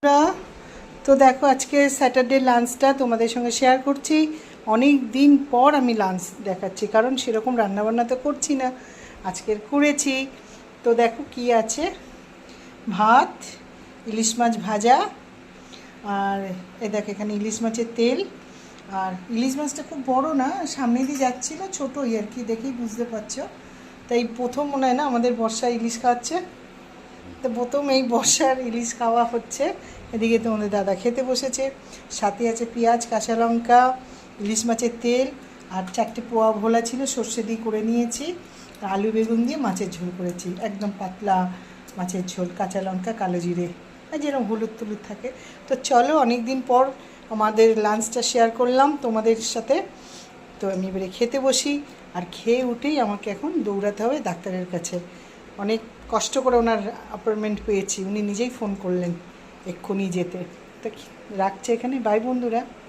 বন্ধুরা, তো দেখো আজকে স্যাটারডে লাঞ্চটা তোমাদের সঙ্গে শেয়ার করছি। অনেক দিন পর আমি লাঞ্চ দেখাচ্ছি, কারণ সেরকম রান্নাবান্না তো করছি না, আজকের করেছি। তো দেখো কি আছে, ভাত, ইলিশ মাছ ভাজা, আর এ দেখো এখানে ইলিশ মাছের তেল। আর ইলিশ মাছটা খুব বড় না, সামনে দিয়ে যাচ্ছিলো, ছোটোই আর কি, দেখেই বুঝতে পারছো। তাই প্রথম মনে হয় না আমাদের বর্ষায় ইলিশ খাওয়াচ্ছে, তো প্রথম এই বর্ষার ইলিশ খাওয়া হচ্ছে। এদিকে তোমাদের দাদা খেতে বসেছে, সাথে আছে পেঁয়াজ, কাঁচা লঙ্কা, ইলিশ মাছের তেল, আর 4টে পোয়া ভোলা ছিল সর্ষে দিয়ে করে নিয়েছি। আলু বেগুন দিয়ে মাছের ঝোল করেছি, একদম পাতলা মাছের ঝোল, কাঁচা লঙ্কা, কালো জিরে, আর যেরকম হলুদ টুলুদ থাকে। তো চলো, অনেক দিন পর আমাদের লাঞ্চটা শেয়ার করলাম তোমাদের সাথে। তো আমি এবারে খেতে বসি, আর খেয়ে উঠেই আমাকে এখন দৌড়াতে হবে ডাক্তারের কাছে। অনেক কষ্ট করে ওনার অ্যাপয়েন্টমেন্ট পেয়েছি, উনি নিজেই ফোন করলেন এক্ষুনি যেতে। তো রাখছে এখানে, বাই বন্ধুরা।